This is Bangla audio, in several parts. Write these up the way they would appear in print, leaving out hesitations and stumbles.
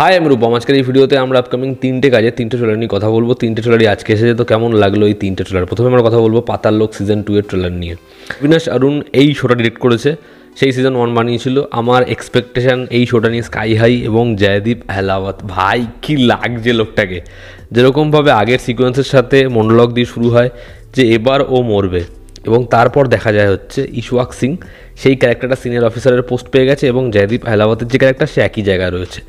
হাই আমি রূপম। আজকের এই ভিডিওতে আমরা আপকামিং তিনটে ট্রেলার নিয়ে কথা বলবো। তিনটে ট্রেলারই আজকে এসেছে, তো কেমন লাগলো এই তিনটে ট্রেলার? প্রথমে আমরা কথা বলবো পাতাল লোক সিজন 2 এর ট্রেলার নিয়ে। অবিনাশ অরুণ এই শোটা ডিরেক্ট করেছে, সেই সিজন 1 বানিয়েছিল। আমার এক্সপেকটেশন এই শোটা নিয়ে স্কাই হাই। এবং জয়দীপ আহলাওয়াত, ভাই কি লাগছে লোকটাকে। যেরকমভাবে আগের সিকোয়েন্সের সাথে মনোলগ দিয়ে শুরু হয় যে এবার ও মরবে, এবং তারপর দেখা যায় হচ্ছে ইশওয়াক সিং সেই ক্যারেক্টারটা সিনিয়র অফিসারের পোস্ট পেয়ে গেছে, এবং জয়দীপ আহলাওয়াতের যে ক্যারেক্টার সে একই জায়গায় রয়েছে।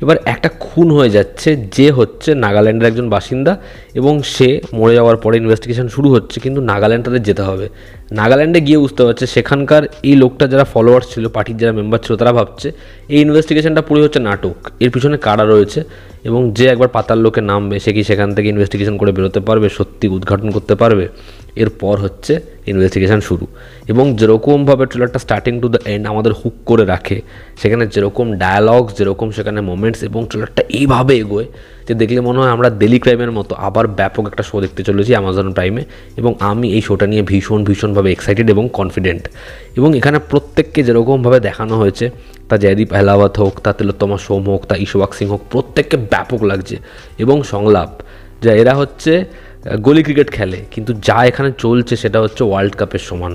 এবার একটা খুন হয়ে যাচ্ছে, যে হচ্ছে নাগাল্যান্ডের একজন বাসিন্দা, এবং সে মরে যাওয়ার পরে ইনভেস্টিগেশন শুরু হচ্ছে। কিন্তু নাগাল্যান্ড তাদের যেতে হবে। নাগাল্যান্ডে গিয়ে বুঝতে পারছে সেখানকার এই লোকটা যারা ফলোয়ার্স ছিল, পার্টির যারা মেম্বার ছিল, তারা ভাবছে এই ইনভেস্টিগেশনটা পুরো হচ্ছে নাটক, এর পিছনে কারা রয়েছে। এবং যে একবার পাতাল লোকে নামবে সে কি সেখান থেকে ইনভেস্টিগেশন করে বেরোতে পারবে, সত্যি উদ্ঘাটন করতে পারবে। এরপর হচ্ছে ইনভেস্টিগেশন শুরু। এবং যেরকমভাবে ট্রেলারটা স্টার্টিং টু দ্য এন্ড আমাদের হুক করে রাখে, সেখানে যেরকম ডায়ালগস, যেরকম সেখানে মোমেন্টস, এবং ট্রেলারটা এইভাবে এগোয় যে দেখলে মনে হয় আমরা ডেলি ক্রাইমের মতো আবার ব্যাপক একটা শো দেখতে চলেছি অ্যামাজন প্রাইমে। এবং আমি এই শোটা নিয়ে ভীষণভাবে এক্সাইটেড এবং কনফিডেন্ট। এবং এখানে প্রত্যেককে যেরকমভাবে দেখানো হয়েছে, তা জয়দীপ আহলাওয়াত হোক, তা তিলোত্তমা সোম হোক, তা ইশওয়াক সিং হোক, প্রত্যেককে ব্যাপক লাগছে। এবং সংলাপ যা এরা হচ্ছে গলি ক্রিকেট খেলে, কিন্তু যা এখানে চলছে সেটা হচ্ছে ওয়ার্ল্ড কাপের সমান।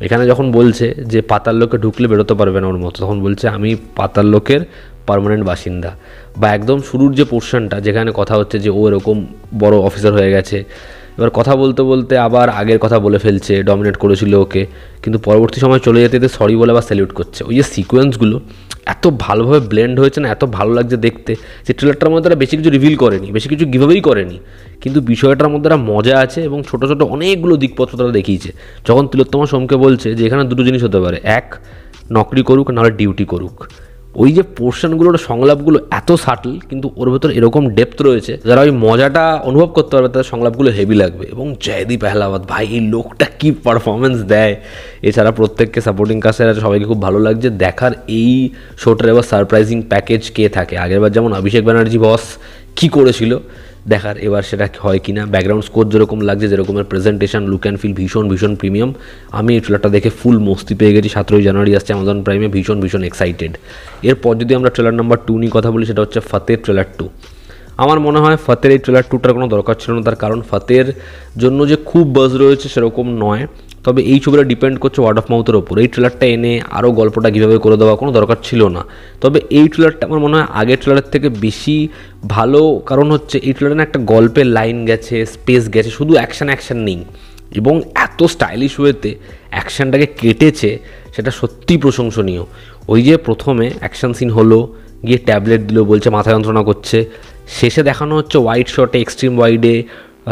এখানে যখন বলছে যে পাতাল লোকে ঢুকলে বেরোতে পারবে না ওর মতো, তখন বলছে আমি পাতাল লোকের পার্মানেন্ট বাসিন্দা। বা একদম শুরুর যে পোর্শনটা যেখানে কথা হচ্ছে যে ও এরকম বড় অফিসার হয়ে গেছে, এবার কথা বলতে বলতে আবার আগের কথা বলে ফেলছে, ডমিনেট করেছিল ওকে, কিন্তু পরবর্তী সময় চলে যেতে সরি বলে আবার স্যালিউট করছে। ওই যে সিকোয়েন্সগুলো এত ভালোভাবে ব্লেন্ড হয়েছে না, এত ভালো লাগছে দেখতে, যে ট্রেলারটার মধ্যে তারা বেশি কিছু রিভিল করেনি, বেশি কিছু গিভঅ্যাওয়েই করেনি, কিন্তু বিষয়টার মধ্যে একটা মজা আছে। এবং ছোটো ছোটো অনেকগুলো দিকপত্র তারা দেখিয়েছে। যখন তিলোত্তমা সোমকে বলছে যে এখানে দুটো জিনিস হতে পারে, এক নকরি করুক, নাহলে ডিউটি করুক। ওই যে পোর্শনগুলোর সংলাপগুলো এত সাটল, কিন্তু ওর ভেতর এরকম ডেপথ রয়েছে, যারা ওই মজাটা অনুভব করতে পারবে তাদের সংলাপগুলো হেভি লাগবে। এবং জয়দীপ আহলাওয়াত, ভাই এই লোকটা কী পারফরমেন্স দেয়। এছাড়া প্রত্যেককে সাপোর্টিং কাস্টের আছে, সবাইকে খুব ভালো লাগছে। দেখার এই শোটার এবার সারপ্রাইজিং প্যাকেজ কে থাকে। আগেরবার যেমন অভিষেক ব্যানার্জি বস কী করেছিল, দেখার এবার সেটা হয় কি না। ব্যাকগ্রাউন্ড স্কোর যেরকম লাগছে, যেরকমের প্রেজেন্টেশন, লুক অ্যান্ড ফিল ভীষণ প্রিমিয়াম। আমি এই ট্রেলারটা দেখে ফুল মস্তি পেয়ে গেছি। 17ই জানুয়ারি আসছে অ্যামাজন প্রাইমে, ভীষণ এক্সাইটেড। এরপর যদি আমরা ট্রেলার নাম্বার 2 নিয়ে কথা বলি, সেটা হচ্ছে ফতেহ ট্রেলার 2। আমার মনে হয় ফতের এই ট্রেলার 2টার কোনো দরকার ছিল না, তার কারণ ফতের জন্য যে খুব বাজ রয়েছে সেরকম নয়। তবে এই ছবিটা ডিপেন্ড করছে ওয়ার্ড অফ মাউথের ওপর। এই ট্রেলারটা এনে আরও গল্পটা কীভাবে করে দেওয়া কোনো দরকার ছিল না। তবে এই ট্রেলারটা আমার মনে হয় আগের ট্রেলারের থেকে বেশি ভালো, কারণ হচ্ছে এই ট্রেলারে না একটা গল্পের লাইন গেছে, স্পেস গেছে, শুধু অ্যাকশন নেই। এবং এত স্টাইলিশ ওয়েতে অ্যাকশানটাকে কেটেছে, সেটা সত্যিই প্রশংসনীয়। ওই যে প্রথমে অ্যাকশান সিন হলো, গিয়ে ট্যাবলেট দিল, বলছে মাথা যন্ত্রণা করছে, শেষে দেখানো হচ্ছে ওয়াইড শটে, এক্সট্রিম ওয়াইডে,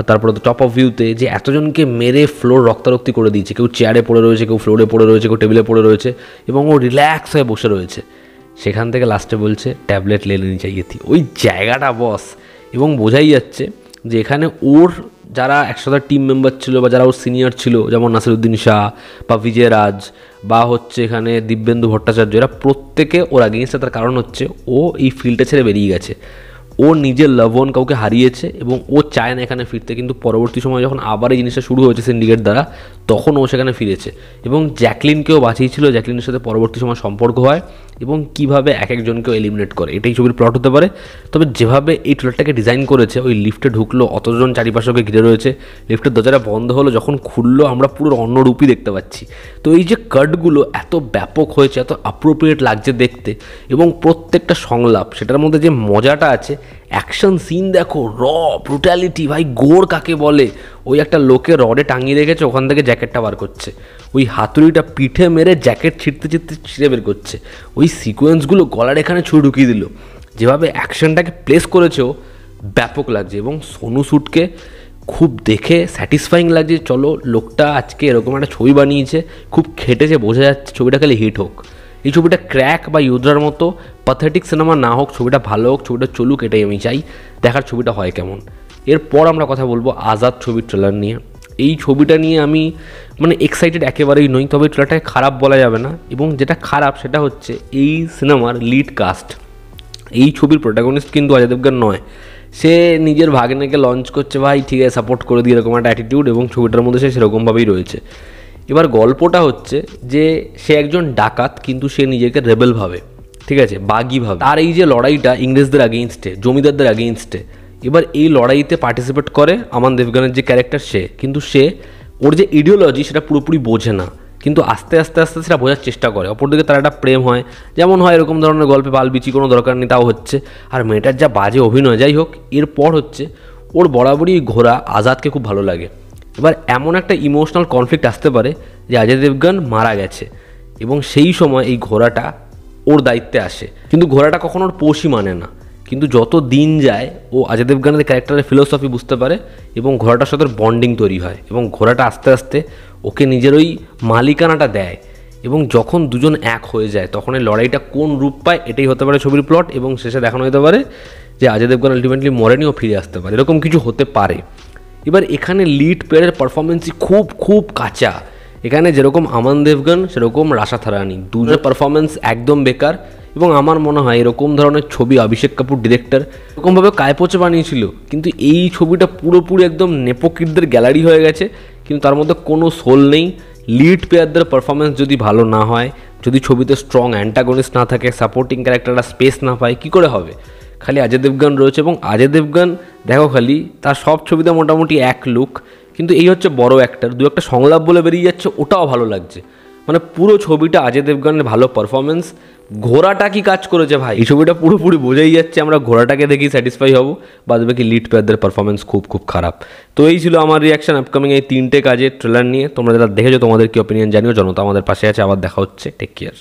তারপরে তো টপ অফ ভিউতে, যে এতজনকে মেরে ফ্লোর রক্তারক্তি করে দিয়েছে। কেউ চেয়ারে পড়ে রয়েছে, কেউ ফ্লোরে পড়ে রয়েছে, কেউ টেবিলে পড়ে রয়েছে, এবং ও রিল্যাক্স হয়ে বসে রয়েছে। সেখান থেকে লাস্টে বলছে ট্যাবলেট লেনে চাইয়ে থি। ওই জায়গাটা বস। এবং বোঝাই যাচ্ছে যে এখানে ওর যারা একসাথে টিম মেম্বার ছিল, বা যারা ওর সিনিয়র ছিল, যেমন নাসিরুদ্দিন শাহ বা বিজয় রাজ, বা হচ্ছে এখানে দিব্যেন্দু ভট্টাচার্য, এরা প্রত্যেকে ওর আগেইনস্টে। তার কারণ হচ্ছে ও এই ফিল্ডটা ছেড়ে বেরিয়ে গেছে। ও নিজের লাভ ওয়ান কাউকে হারিয়েছে, এবং ও চায় না এখানে ফিরতে। কিন্তু পরবর্তী সময় যখন আবার এই জিনিসটা শুরু হয়েছে সিন্ডিকেট দ্বারা, তখন ও সেখানে ফিরেছে। এবং জ্যাকলিনকেও বাঁচিয়েছিল, জ্যাকলিনের সাথে পরবর্তী সময় সম্পর্ক হয়, এবং কীভাবে এক একজনকেও এলিমিনেট করে, এটাই ছবির প্লট হতে পারে। তবে যেভাবে এই ট্রেলারটাকে ডিজাইন করেছে, ওই লিফটে ঢুকলো, অতজন চারিপাশে ওকে ঘিরে রয়েছে, লিফটের দরজাটা বন্ধ হলো, যখন খুললো আমরা পুরো অন্য রূপই দেখতে পাচ্ছি। তো এই যে কাটগুলো এত ব্যাপক হয়েছে, এত অ্যাপ্রোপ্রিয়েট লাগছে দেখতে, এবং প্রত্যেকটা সংলাপ, সেটার মধ্যে যে মজাটা আছে, অ্যাকশন সিন দেখো, র ব্রুটালিটি, ভাই গোর কাকে বলে। ওই একটা লোকে রডে টাঙিয়ে রেখেছে, ওখান থেকে জ্যাকেটটা বার করছে, ওই হাতুড়িটা পিঠে মেরে জ্যাকেট ছিঁড়ে বের করছে। ওই সিকোয়েন্সগুলো গলার এখানে ছুঁড়ে ঢুকিয়ে দিল, যেভাবে অ্যাকশনটাকে প্লেস করেছে ও ব্যাপক লাগছে। এবং সোনু সুদকে খুব দেখে স্যাটিসফাইং লাগছে। চলো, লোকটা আজকে এরকম একটা ছবি বানিয়েছে, খুব খেটেছে, বোঝা যাচ্ছে ছবিটা খালি হিট হোক। এই ছবিটা ক্র্যাক বা ইউদ্রার মতো প্যাথেটিক সিনেমা না হোক, ছবিটা ভালো হোক, ছবিটা চলুক, এটাই আমি চাই। দেখার ছবিটা হয় কেমন। এরপর আমরা কথা বলবো আজাদ ছবির ট্রেলার নিয়ে। এই ছবিটা নিয়ে আমি এক্সাইটেড একেবারেই নই, তবে ট্রেলারটাকে খারাপ বলা যাবে না। এবং যেটা খারাপ সেটা হচ্ছে এই সিনেমার লিড কাস্ট। এই ছবির প্রোটাগনিস্ট কিন্তু অজয় দেবগন নয়, সে নিজের ভাগ্নেকে লঞ্চ করছে, ভাই ঠিক আছে সাপোর্ট করে দিয়ে, এরকম একটা অ্যাটিটিউড, এবং ছবিটার মধ্যে সে সেরকমভাবেই রয়েছে। এবার গল্পটা হচ্ছে যে সে একজন ডাকাত, কিন্তু সে নিজেকে রেবেল ভাবে। ঠিক আছে, বাগিভাবে। আর এই যে লড়াইটা ইংরেজদের আগেইনস্টে, জমিদারদের আগেইনস্টে, এবার এই লড়াইতে পার্টিসিপেট করে আমান দেবগানের যে ক্যারেক্টার, কিন্তু সে ওর যে ইডিওলজি সেটা পুরোপুরি বোঝে না, কিন্তু আস্তে আস্তে আস্তে সেটা বোঝার চেষ্টা করে। অপরদিকে তার একটা প্রেম হয়, যেমন হয় এরকম ধরনের গল্পে বালবিচি, কোনো দরকার নেই, তাও হচ্ছে। আর মেয়েটার যা বাজে অভিনয়, যাই হোক। এরপর হচ্ছে ওর বরাবরই ঘোড়া আজাদকে খুব ভালো লাগে। এবার এমন একটা ইমোশনাল কনফ্লিক্ট আসতে পারে যে অজয় দেবগন মারা গেছে, এবং সেই সময় এই ঘোড়াটা ওর দায়িত্বে আসে, কিন্তু ঘোড়াটা কখনো ওর পোষই মানে না। কিন্তু যত দিন যায় ও অজয় দেবগনের ক্যারেক্টারের ফিলোসফি বুঝতে পারে, এবং ঘোড়াটার সাথে বন্ডিং তৈরি হয়, এবং ঘোড়াটা আস্তে আস্তে ওকে নিজের ওই মালিকানাটা দেয়। এবং যখন দুজন এক হয়ে যায় তখন এই লড়াইটা কোন রূপ পায়, এটাই হতে পারে ছবির প্লট। এবং শেষে দেখানো হতে পারে যে অজয় দেবগন আলটিমেটলি মরেনি, ও ফিরে আসতে পারে, এরকম কিছু হতে পারে। এবার এখানে লিড প্লেয়ারের পারফরমেন্সই খুব খুব কাঁচা। এখানে যেরকম আমান দেবগন সেরকম রাশা থারানি, দুজনের পারফরমেন্স একদম বেকার। এবং আমার মনে হয় এরকম ধরনের ছবি অভিষেক কাপুর ডিরেক্টর এরকমভাবে কায়পোচে বানিয়েছিল, কিন্তু এই ছবিটা পুরোপুরি একদম নেপোকিটদের গ্যালারি হয়ে গেছে, কিন্তু তার মধ্যে কোনো সোল নেই। লিড প্লেয়ারদের পারফরমেন্স যদি ভালো না হয়, যদি ছবিতে স্ট্রং অ্যান্টাগনিস্ট না থাকে, সাপোর্টিং ক্যারেক্টাররা স্পেস না পায়, কী করে হবে? খালি অজয় দেবগন রয়েছে, এবং অজয় দেবগন দেখো খালি তার সব ছবিতে মোটামুটি এক লুক, কিন্তু এই হচ্ছে বড় অ্যাক্টর, দু একটা সংলাপ বলে বেরিয়ে যাচ্ছে, ওটাও ভালো লাগছে। মানে পুরো ছবিটা অজয় দেবগনের ভালো পারফরমেন্স। ঘোড়াটা কি কাজ করেছে ভাই, এই ছবিটা পুরোপুরি বোঝাই যাচ্ছে আমরা ঘোড়াটাকে দেখি স্যাটিসফাই হব, বাদ বাকি লিড প্লেয়ারদের পারফরমেন্স খুব খুব খারাপ। তো এই ছিল আমার রিয়াকশন আপকামিং এই 3টে কাজের ট্রেলার নিয়ে। তোমরা যারা দেখেছো তোমাদের কি অপিনিয়ন জানিও। জনতা আমাদের পাশে আছে, আবার দেখা হচ্ছে, টেক কেয়ার।